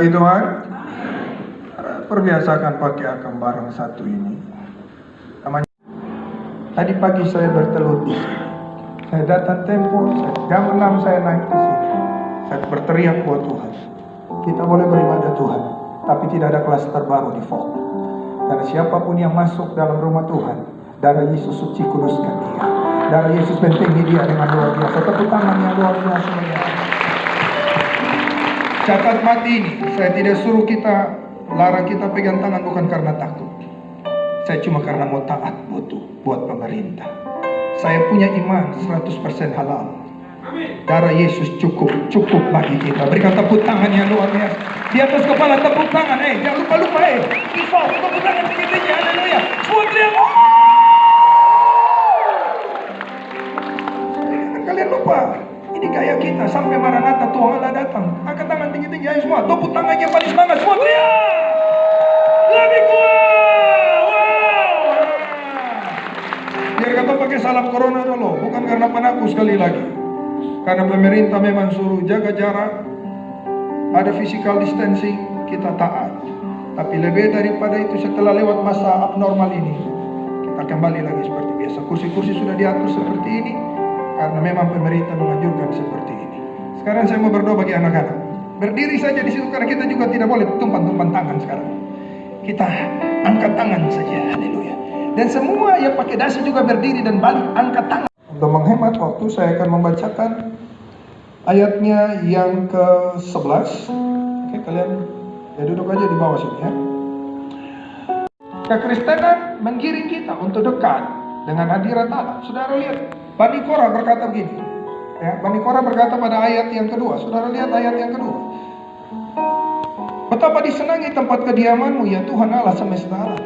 Diberkati Tuhan. Perbiasakan pakai akam barang satu ini. Namanya. Tadi pagi saya bertelut di sini. Saya datang Tempo, jam 6 saya naik ke sini. Saya berteriak buat Tuhan. Kita boleh beribadah Tuhan, tapi tidak ada klaster baru di Fok. Karena siapapun yang masuk dalam rumah Tuhan, darah Yesus suci kuduskan dia. Darah Yesus bentengi dia dengan luar biasa. Tepuk tangan yang luar biasa. Catat mati ini, saya tidak suruh kita, larang kita pegang tangan bukan karena takut. Saya cuma karena mau taat buat pemerintah. Saya punya iman 100% halal. Darah Yesus cukup bagi kita. Berikan tepuk tangan yang luar biasa. Di atas kepala tepuk tangan, jangan lupa Isau, tepuk tangan tinggi-tinggi, haleluya. Semua teriak. Kalian lupa, ini gaya kita sampai Maranatha Tuhan Allah datang. Angkat tangan tinggi-tinggi, ayo semua. Tepuk tangan yang paling semangat, semua teriak. Lebih kuat. Wow. Biar kata pakai salam corona dulu, bukan karena penakut sekali lagi. Karena pemerintah memang suruh jaga jarak, ada physical distancing, kita taat. Tapi lebih daripada itu, setelah lewat masa abnormal ini, kita kembali lagi seperti biasa. Kursi-kursi sudah diatur seperti ini, karena memang pemerintah menganjurkan seperti ini. Sekarang saya mau berdoa bagi anak-anak. Berdiri saja di situ, karena kita juga tidak boleh tumpan-tumpan tangan sekarang. Kita angkat tangan saja, haleluya. Dan semua yang pakai dasi juga berdiri dan balik angkat tangan. Untuk menghemat waktu, saya akan membacakan ayatnya yang ke-11. Oke, kalian ya duduk aja di bawah sini ya. Kekristenan menggiring kita untuk dekat dengan hadirat Allah. Saudara lihat, Bani Korah berkata begini. Ya, Bani Korah berkata pada ayat yang kedua. Saudara lihat ayat yang kedua. Betapa disenangi tempat kediamanmu ya Tuhan Allah semesta alam.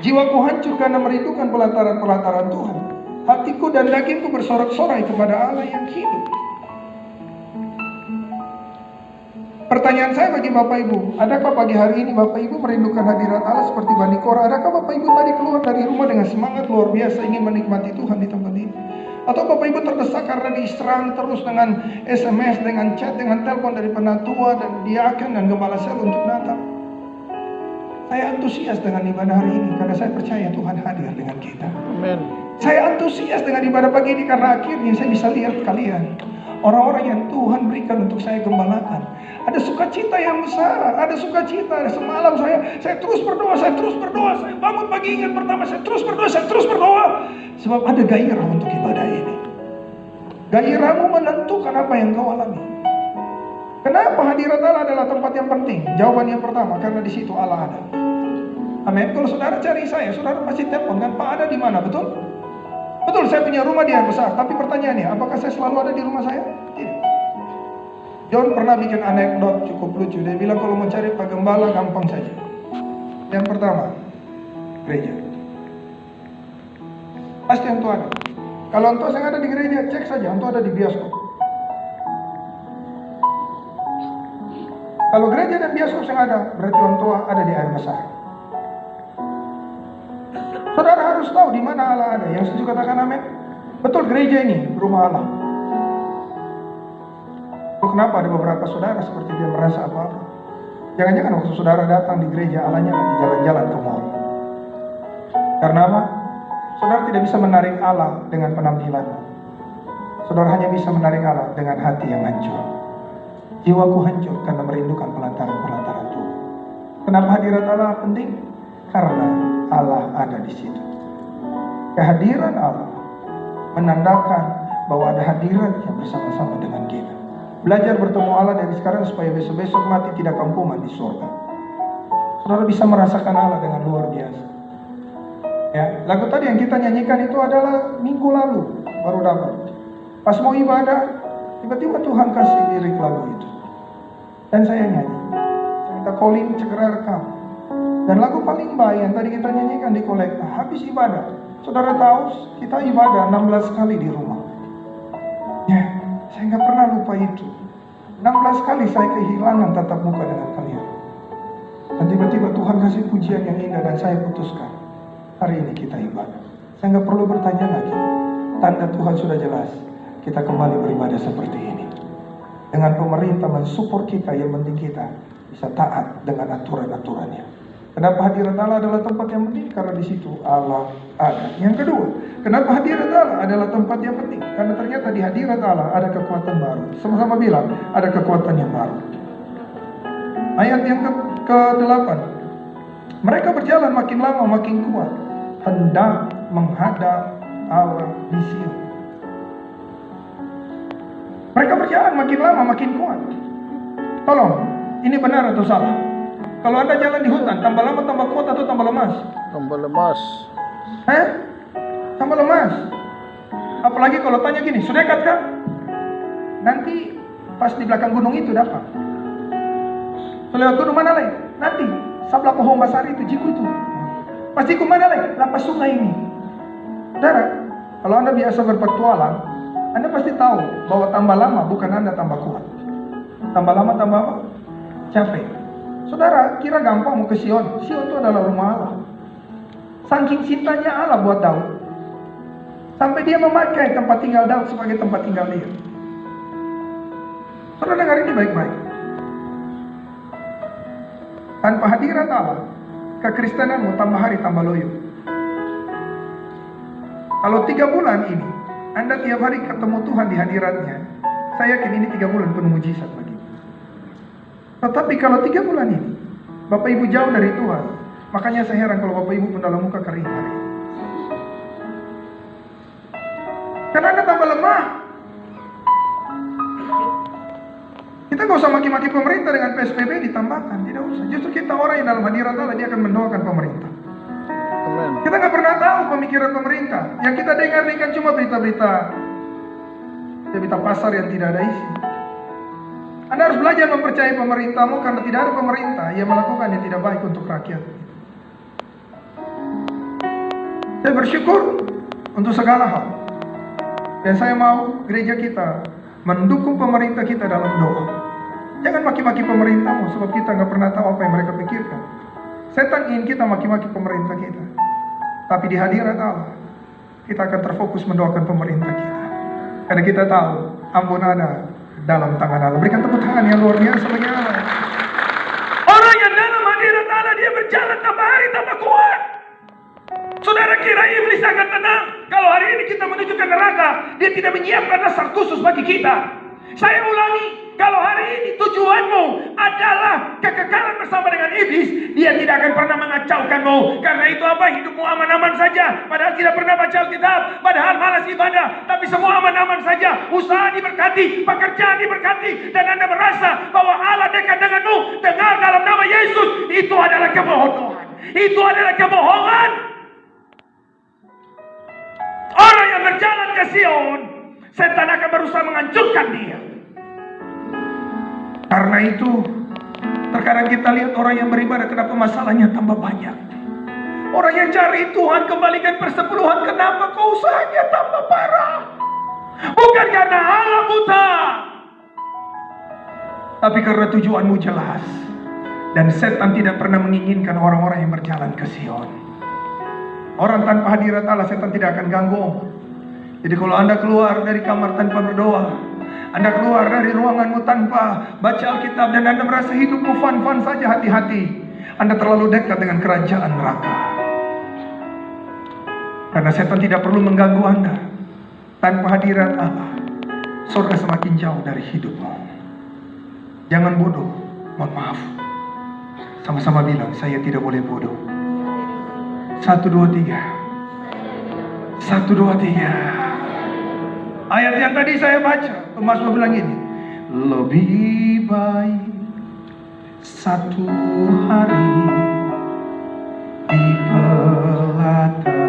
Jiwaku hancur karena merindukan pelataran-pelataran Tuhan. Hatiku dan dagingku bersorak-sorai kepada Allah yang hidup. Pertanyaan saya bagi Bapak Ibu, adakah pagi hari ini Bapak Ibu merindukan hadirat Allah seperti Bani Korah? Adakah Bapak Ibu tadi keluar dari rumah dengan semangat luar biasa ingin menikmati Tuhan di tempat ini? Atau Bapak Ibu terdesak karena diserang terus dengan SMS, dengan chat, dengan telepon dari penatua dan diaken dan gembala sel untuk datang? Saya antusias dengan ibadah hari ini karena saya percaya Tuhan hadir dengan kita. Amin. Saya antusias dengan ibadah pagi ini karena akhirnya saya bisa lihat kalian, orang-orang yang Tuhan berikan untuk saya gembalakan. Ada sukacita yang besar, ada sukacita. Semalam saya terus berdoa, saya bangun pagi ingat pertama, saya terus berdoa. Sebab ada gairah untuk ibadah ini. Gairahmu menentukan apa yang kau alami. Kenapa hadirat Allah adalah tempat yang penting? Jawaban yang pertama, karena di situ Allah ada. Amin. Kalau saudara cari saya, saudara pasti telepon kan, Pak ada di mana? Betul? Betul, saya punya rumah di Air Besar. Tapi pertanyaannya, apakah saya selalu ada di rumah saya? Tidak. John pernah bikin anekdot cukup lucu. Dia bilang kalau mau cari Pak Gembala gampang saja. Yang pertama, gereja. Pasti Anto ada. Kalau Anto saya ada di gereja, cek saja Anto ada di bioskop. Kalau gereja dan bioskop saya ada, berarti Anto ada di Air Besar. Saudara harus tahu di mana Allah ada. Yang setuju katakan amin. Betul, gereja ini rumah Allah. Kenapa ada beberapa saudara seperti dia merasa apa-apa? Jangan-jangan waktu saudara datang di gereja, Allahnya lagi jalan-jalan ke mall. Karena apa? Saudara tidak bisa menarik Allah dengan penampilan. Saudara hanya bisa menarik Allah dengan hati yang hancur. Jiwaku hancur karena merindukan pelantaran-pelantaran Tuhan. Kenapa hadirat Allah penting? Karena Allah ada di situ. Kehadiran Allah menandakan bahwa ada hadirat yang bersama-sama dengan kita. Belajar bertemu Allah dari sekarang supaya besok-besok mati tidak kampungan di surga. Saudara bisa merasakan Allah dengan luar biasa. Ya, lagu tadi yang kita nyanyikan itu adalah minggu lalu baru dapat. Pas mau ibadah, tiba-tiba Tuhan kasih lirik lagu itu. Dan saya nyanyi. Saya minta calling segera rekam. Dan lagu paling baik yang tadi kita nyanyikan di kolekta, habis ibadah. Saudara tahu, kita ibadah 16 kali di rumah. Ya, saya nggak pernah lupa itu. 16 kali saya kehilangan tatap muka dengan kalian. Dan tiba-tiba Tuhan kasih pujian yang indah dan saya putuskan. Hari ini kita ibadah. Saya nggak perlu bertanya lagi. Tanda Tuhan sudah jelas. Kita kembali beribadah seperti ini. Dengan pemerintah mensupport kita, yang penting kita bisa taat dengan aturan-aturannya. Kenapa hadirat Allah adalah tempat yang penting? Karena di situ Allah ada. Yang kedua, kenapa hadirat Allah adalah tempat yang penting? Karena ternyata di hadirat Allah ada kekuatan baru. Sama-sama bilang, ada kekuatan yang baru. Ayat yang ke-8. Mereka berjalan makin lama makin kuat, hendak menghadap Allah di Sion. Mereka berjalan makin lama makin kuat. Tolong, ini benar atau salah? Kalau Anda jalan di hutan, tambah lama tambah kuat atau tambah lemas? Tambah lemas. Tambah lemas. Apalagi kalau tanya gini, sudah dekat kah? Nanti pas di belakang gunung itu dapat. Lewat gunung mana lagi? Nanti sebelah pohon basari itu jiku itu. Pas jiku mana lagi? Lapas sungai ini. Saudara, kalau Anda biasa berpetualang, Anda pasti tahu bahwa tambah lama bukan Anda tambah kuat. Tambah lama tambah apa? Capek. Saudara, kira gampang mau ke Sion? Sion itu adalah rumah Allah. Saking cintanya Allah buat Daud, sampai dia memakai tempat tinggal Daud sebagai tempat tinggal dia. Saudara dengar ini baik-baik. Tanpa hadirat Allah, kekristenanmu tambah hari tambah loyo. Kalau 3 bulan ini, Anda tiap hari ketemu Tuhan di hadiratnya, saya yakin ini 3 bulan penuh mujizat bagi. Tetapi kalau 3 bulan ini Bapak Ibu jauh dari Tuhan, makanya saya heran kalau Bapak Ibu pun dalam muka kering hari ini. Karena Anda tambah lemah. Kita gak usah maki-maki pemerintah dengan PSBB ditambahkan, tidak usah. Justru kita orang yang dalam hadirat Allah, dia akan mendoakan pemerintah. Amen. Kita gak pernah tahu pemikiran pemerintah. Yang kita dengar ini kan cuma berita-berita pasar yang tidak ada isi. Anda harus belajar mempercayai pemerintahmu, karena tidak ada pemerintah yang melakukan yang tidak baik untuk rakyat. Saya bersyukur untuk segala hal. Dan saya mau gereja kita mendukung pemerintah kita dalam doa. Jangan maki-maki pemerintahmu, sebab kita nggak pernah tahu apa yang mereka pikirkan. Setan ingin kita maki-maki pemerintah kita. Tapi di hadirat Allah, kita akan terfokus mendoakan pemerintah kita. Karena kita tahu ampun ada dalam tangan Allah. Berikan tepuk tangan yang luar biasa bagi Allah. Orang yang dalam hadirat Allah, dia berjalan tambah hari tambah kuat. Saudara kira iblis akan tenang kalau hari ini kita menuju ke neraka? Dia tidak menyiapkan dasar khusus bagi kita. Saya ulangi, kalau hari ini tujuanmu adalah kekekalan bersama dengan iblis, dia tidak akan pernah mengacaukanmu. Karena itu apa? Hidupmu aman-aman saja. Padahal tidak pernah baca Alkitab, padahal malas ibadah, tapi semua aman-aman saja. Usaha diberkati, pekerjaan diberkati, dan Anda merasa bahwa Allah dekat denganmu. Dengar, dalam nama Yesus, itu adalah kebohongan. Itu adalah kebohongan. Orang yang berjalan ke Sion, setan akan berusaha menghancurkan dia. Karena itu, terkadang kita lihat orang yang beribadah, kenapa masalahnya tambah banyak. Orang yang cari Tuhan, kembalikan persepuluhan, kenapa kok usahanya tambah parah? Bukan karena Allah buta, tapi karena tujuanmu jelas. Dan setan tidak pernah menginginkan orang-orang yang berjalan ke Sion. Orang tanpa hadirat Allah, setan tidak akan ganggu. Jadi kalau Anda keluar dari kamar tanpa berdoa, Anda keluar dari ruanganmu tanpa baca Alkitab, dan Anda merasa hidupmu fun-fun saja, hati-hati. Anda terlalu dekat dengan kerajaan neraka. Karena setan tidak perlu mengganggu Anda. Tanpa hadirat Allah, surga semakin jauh dari hidupmu. Jangan bodoh, mohon maaf. Sama-sama bilang, saya tidak boleh bodoh. 1, 2, 3. 1, 2, 3. Ayat yang tadi saya baca, Mazmur bilang ini, lebih baik 1 hari di pelataranmu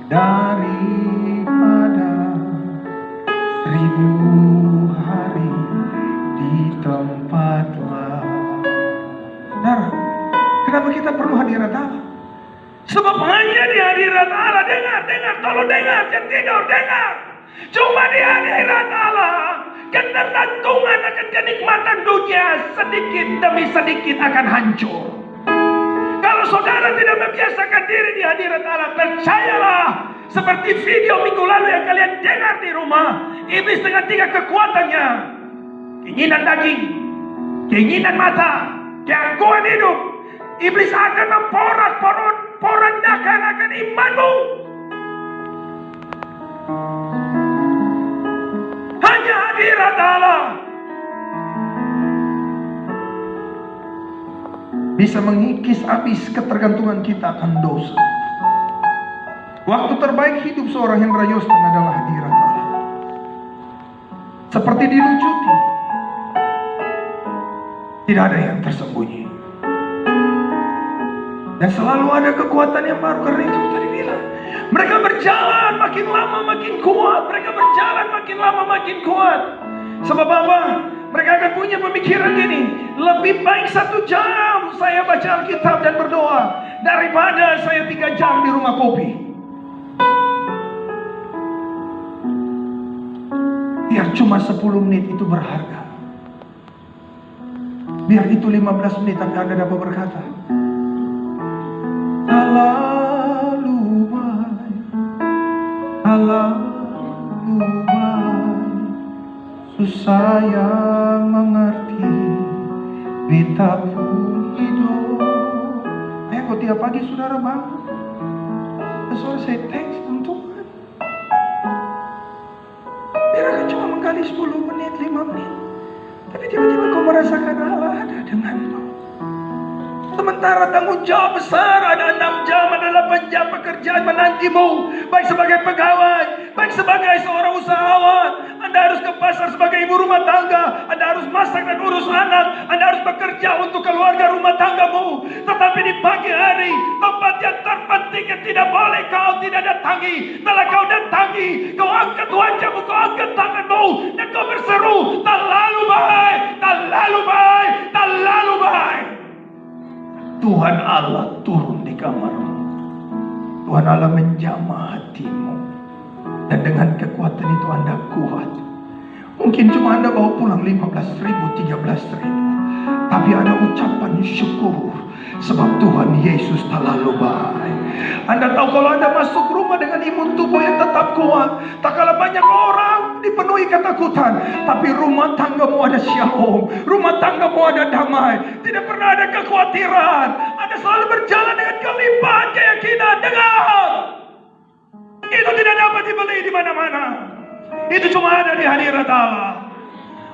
daripada 1000 hari di tempat lain. Saudara, kenapa kita perlu hadirat Allah? Sebab hanya di hadirat Allah, dengar, tolong dengar, jangan tidur, dengar. Cuma di hadirat Allah, ketergantungan akan kenikmatan dunia sedikit demi sedikit akan hancur. Kalau saudara tidak membiasakan diri di hadirat Allah, percayalah, seperti video minggu lalu yang kalian dengar di rumah, iblis dengan 3 kekuatannya: keinginan daging, keinginan mata, gangguan hidup. Iblis akan memporak-porandakan akan imanmu. Hanya hadirat Allah bisa mengikis habis ketergantungan kita akan dosa. Waktu terbaik hidup seorang Hendra Yostan adalah hadirat Allah. Seperti dilucuti, tidak ada yang tersembunyi. Dan selalu ada kekuatan yang baru. Karena itu tadi bilang, mereka berjalan makin lama makin kuat. Mereka berjalan makin lama makin kuat. Sebab apa? Mereka akan punya pemikiran gini, lebih baik 1 jam saya baca Alkitab dan berdoa daripada saya 3 jam di rumah kopi. Biar cuma 10 menit itu berharga. Biar itu 15 menit tapi Anda dapat berkata, terlalu baik, terlalu baik, susah yang mengerti, kita pun hidup. Ayo kok tiap pagi saudara bangun, saudara saya thanks untuk Tuhan. Biar akan cuma menggali 10 menit, 5 menit, tapi tiba-tiba kau merasakan Allah ada denganmu. Sementara tanggung jawab besar, ada 6 jam, ada 8 jam pekerjaan menantimu. Baik sebagai pegawai, baik sebagai seorang usahawan. Anda harus ke pasar sebagai ibu rumah tangga. Anda harus masak dan urus anak. Anda harus bekerja untuk keluarga rumah tanggamu. Tetapi di pagi hari, tempat yang terpenting yang tidak boleh kau tidak datangi, telah kau datangi. Kau angkat wajahmu, kau angkat tanganmu, dan kau berseru, terlalu baik, terlalu baik, terlalu baik. Tuhan Allah turun di kamarmu. Tuhan Allah menjamah hatimu. Dan dengan kekuatan itu Anda kuat. Mungkin cuma Anda bawa pulang 15.000, 13.000. Tapi ada ucapan syukur. Sebab Tuhan Yesus terlalu baik. Anda tahu kalau Anda masuk rumah dengan imun tubuh yang tetap kuat, tak kalah banyak orang dipenuhi ketakutan, tapi rumah tanggamu ada shalom, rumah tanggamu ada damai, tidak pernah ada kekhawatiran. Anda selalu berjalan dengan kelimpahan keyakinan. Dengar, itu tidak dapat dibeli di mana-mana. Itu cuma ada di hadirat Allah.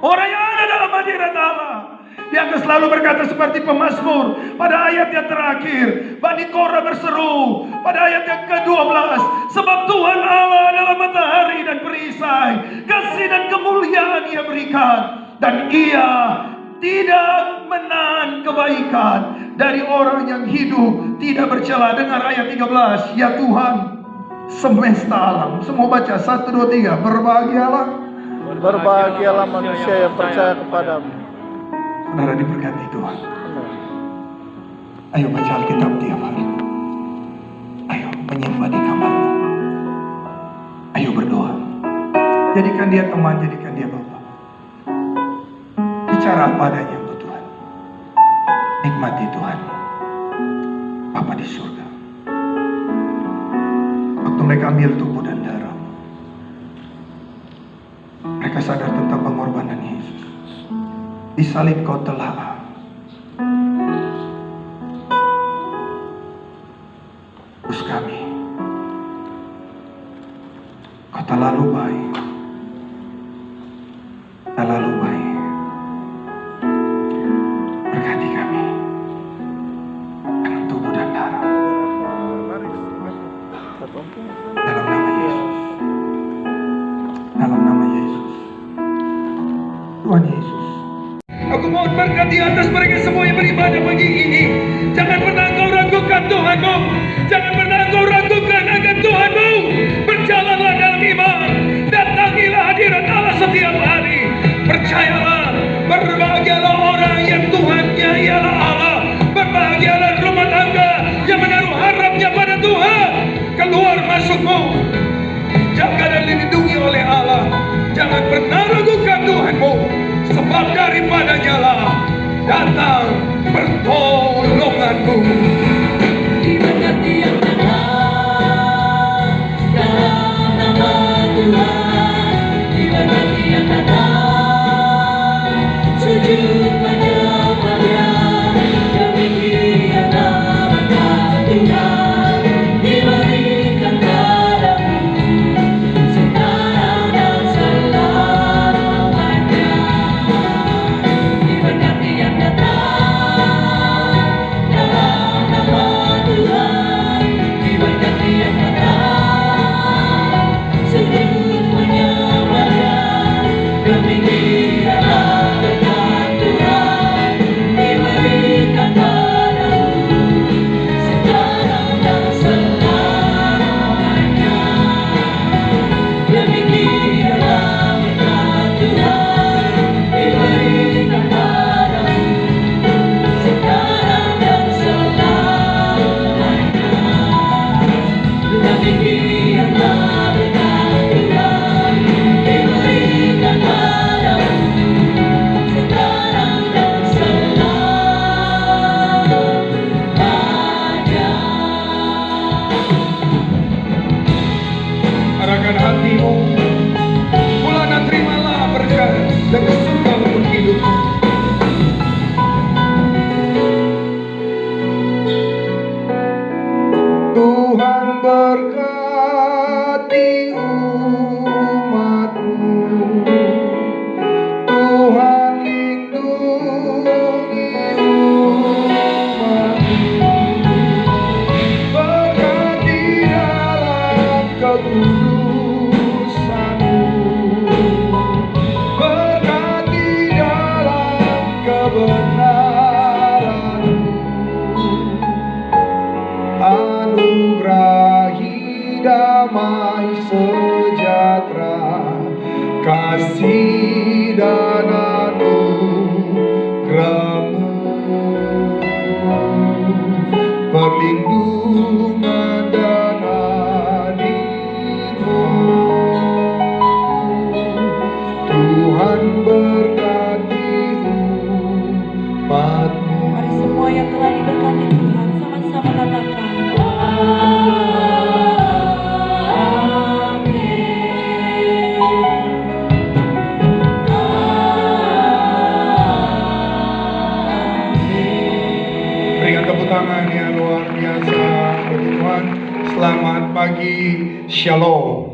Orang yang ada dalam hadirat Allah, dia akan selalu berkata seperti pemazmur pada ayat yang terakhir. Bani Korah berseru pada ayat yang ke-12, sebab Tuhan Allah adalah matahari dan perisai, kasih dan kemuliaan Ia berikan, dan Ia tidak menahan kebaikan dari orang yang hidup tidak bercela. Dengar ayat 13, ya Tuhan semesta alam. Semua baca 1, 2, 3. Berbahagialah manusia yang percaya kepadamu. Saudara diberkati Tuhan. Ayo baca Alkitab tiap hari. Ayo menyembah di kamarmu. Ayo berdoa. Jadikan dia teman, jadikan dia Bapa. Bicara apa adanya untuk Tuhan. Nikmati Tuhan. Bapa di surga. Waktu mereka ambil tubuh dan darah, mereka sadar tentang pengorbanan Yesus. Di salib kau telah tebus kami. Kau terlalu baik, terlalu baik. Berkati kami dengan tubuh dan darah. Dalam nama Yesus. Dalam nama Yesus. Tuhan Yesus, aku mohon berkat di atas mereka semua yang beribadah pagi ini. Jangan pernah engkau ragukan Tuhanmu. Jangan pernah engkau ragukan akan Tuhanmu. Berjalanlah dalam iman. Datangilah hadirat Allah setiap hari. Percayalah, berbahagialah orang yang Tuhannya ialah Allah. Berbahagialah rumah tangga yang menaruh harapnya pada Tuhan. Keluar masukmu jaga dan dilindungi oleh Allah. Jangan pernah ragukan Tuhanmu, sebab daripadanya lah datang pertolonganmu. hatimu. Mulana terimalah berkat dan surga untuk hidupmu. Tuhan berkati umat-Mu. Tuhan lindungi umat-Mu. Berkati dalam kekudusan-Mu. Berkati dalam kebenaran-Mu. Anugerahi damai sejahtera, kasih dan anugerah-Mu, perlindungan dan hadir-Mu. Tuhan berkati umat-Mu. Mari semua yang telah diberkati Tuhan sama-sama katakan. Berikan tepuk tangan yang luar biasa bagi Tuhan. Selamat pagi, Shalom.